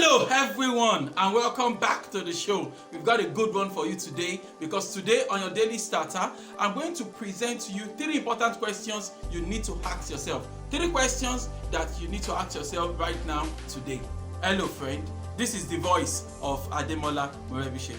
Hello everyone and welcome back to the show. We've got a good one for you today because today on your daily starter, I'm going to present to you 3 important questions you need to ask yourself. 3 questions that you need to ask yourself right now today. Hello friend, this is the voice of Ademola Morebise.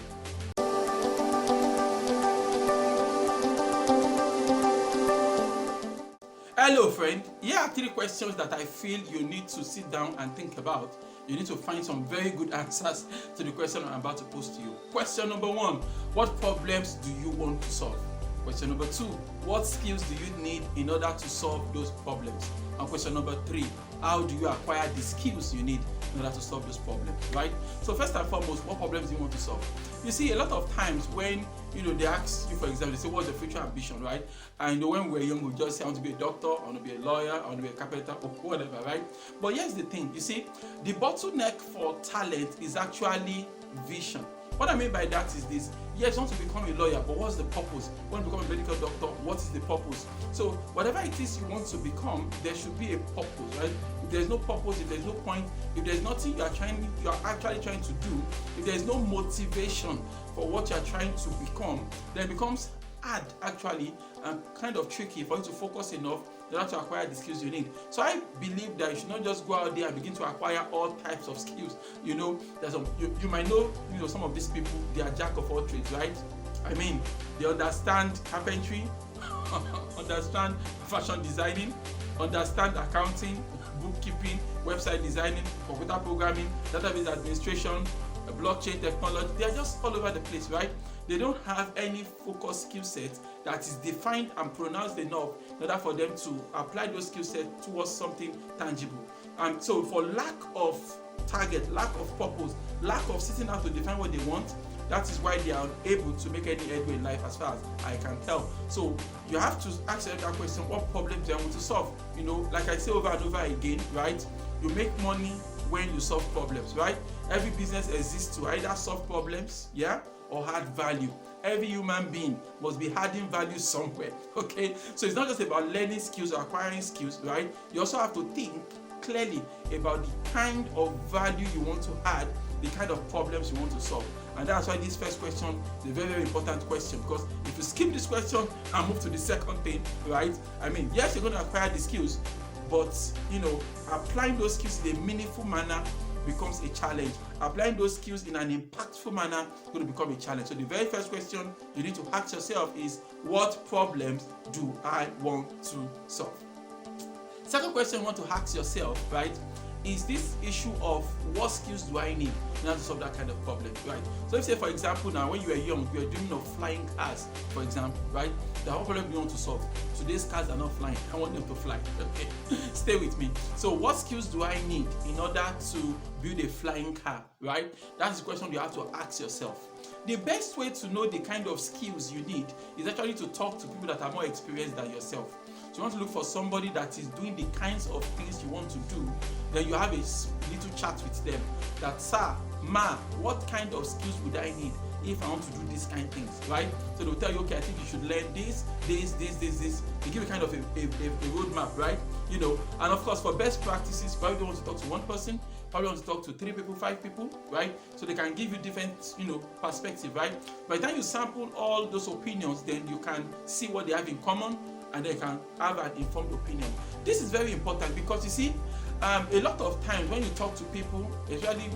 Hello friend, here are 3 questions that I feel you need to sit down and think about. You need to find some very good answers to the question I'm about to pose to you. Question number 1, what problems do you want to solve? Question number 2, what skills do you need in order to solve those problems? And question number 3, how do you acquire the skills you need in order to solve those problems, right? So first and foremost, what problems do you want to solve? You see, a lot of times when they ask you, for example, they say, what's your future ambition, right? And when we were young, we just say, I want to be a doctor, I want to be a lawyer, I want to be a carpenter, or whatever, right? But here's the thing, you see, the bottleneck for talent is actually vision. What I mean by that is this: yes, you want to become a lawyer, but what's the purpose? You want to become a medical doctor, what is the purpose? So whatever it is you want to become, there should be a purpose, right? If there's no purpose, if there's no point, if there's nothing you are actually trying to do, if there's no motivation for what you are trying to become, then it becomes hard actually and kind of tricky for you to focus enough in order to acquire the skills you need. So I believe that you should not just go out there and begin to acquire all types of skills. There's you might know some of these people, they are jack of all trades, right? I mean, they understand carpentry, understand fashion designing, understand accounting, bookkeeping, website designing, computer programming, database administration, blockchain technology. They are just all over the place, right? They don't have any focused skill set that is defined and pronounced enough in order for them to apply those skill sets towards something tangible. And so for lack of target, lack of purpose, lack of sitting out to define what they want, that is why they are unable to make any headway in life, as far as I can tell. So you have to ask yourself that question: what problems do I want to solve? Like I say over and over again, right? You make money when you solve problems, right? Every business exists to either solve problems, or add value. Every human being must be adding value somewhere, okay? So it's not just about learning skills or acquiring skills, right? You also have to think clearly about the kind of value you want to add, the kind of problems you want to solve. And that's why this first question is a very, very important question, because if you skip this question and move to the second thing, right? I mean, yes, you're going to acquire the skills, but applying those skills in a meaningful manner becomes a challenge. Applying those skills in an impactful manner is going to become a challenge. So the very first question you need to ask yourself is, what problems do I want to solve? Second question you want to ask yourself, right, is this issue of what skills do I need in order to solve that kind of problem, right? So if, say, for example, now when you were young, you were dreaming of flying cars, for example, right? The whole problem you want to solve. Today's cars are not flying. I want them to fly. Okay, stay with me. So what skills do I need in order to build a flying car, right? That's the question you have to ask yourself. The best way to know the kind of skills you need is actually to talk to people that are more experienced than yourself. So you want to look for somebody that is doing the kinds of things you want to do. Then you have a little chat with them that, sir, ma, what kind of skills would I need if I want to do these kind of things, right? So they'll tell you, okay, I think you should learn this. They give you kind of a roadmap, right? And of course, for best practices, probably don't want to talk to one person, probably want to talk to 3 people, 5 people, right? So they can give you different, perspective, right? By the time you sample all those opinions, then you can see what they have in common, and they can have an informed opinion. This is very important because you see, a lot of times when you talk to people, especially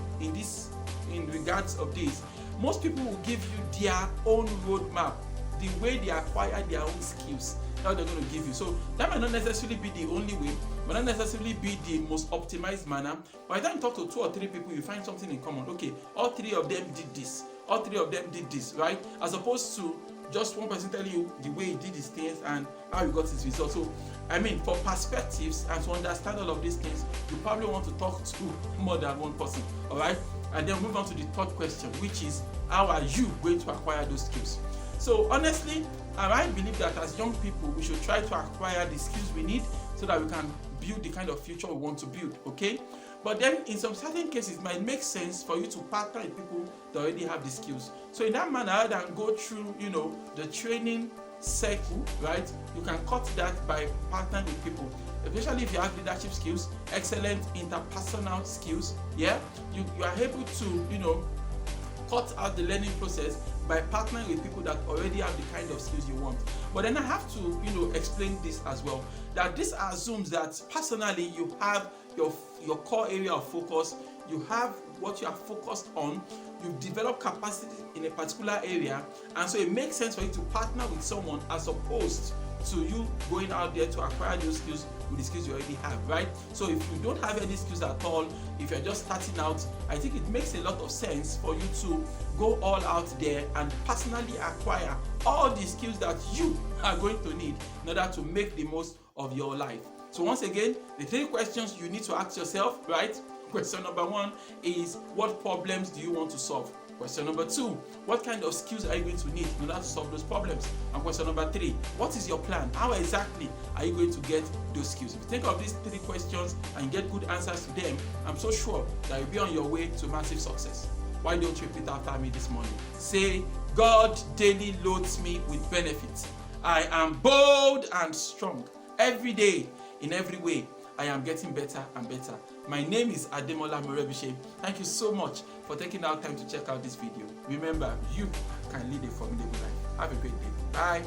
in regards of this, most people will give you their own roadmap, the way they acquire their own skills, how they're going to give you. So that might not necessarily be the only way, might not necessarily be the most optimized manner. By the time you talk to 2 or 3 people, you find something in common. Okay, all 3 of them did this, all 3 of them did this, right? As opposed to just one person telling you the way he did his things and how he got his results. So, I mean, for perspectives and to understand all of these things, you probably want to talk to more than one person, all right? And then move on to the third question, which is, how are you going to acquire those skills? So, honestly, I believe that as young people, we should try to acquire the skills we need so that we can build the kind of future we want to build, okay? But then in some certain cases, it might make sense for you to partner with people that already have the skills. So in that manner, rather than go through, the training circle, right? You can cut that by partnering with people, especially if you have leadership skills, excellent interpersonal skills. Yeah, you are able to cut out the learning process by partnering with people that already have the kind of skills you want. But then I have to explain this as well, that this assumes that personally you have your core area of focus, you have what you are focused on, you've developed capacity in a particular area, and so it makes sense for you to partner with someone as opposed to you going out there to acquire those skills with the skills you already have, right? So if you don't have any skills at all, if you're just starting out, I think it makes a lot of sense for you to go all out there and personally acquire all the skills that you are going to need in order to make the most of your life. So once again, the 3 questions you need to ask yourself, right? Question number 1 is, what problems do you want to solve? Question number 2, what kind of skills are you going to need in order to solve those problems? And question number 3, what is your plan? How exactly are you going to get those skills? If you think of these 3 questions and get good answers to them, I'm so sure that you'll be on your way to massive success. Why don't you repeat after me this morning? Say, God daily loads me with benefits. I am bold and strong. Every day, in every way, I am getting better and better. My name is Ademola Morebise. Thank you so much for taking out time to check out this video. Remember, you can lead a formidable life. Have a great day. Bye.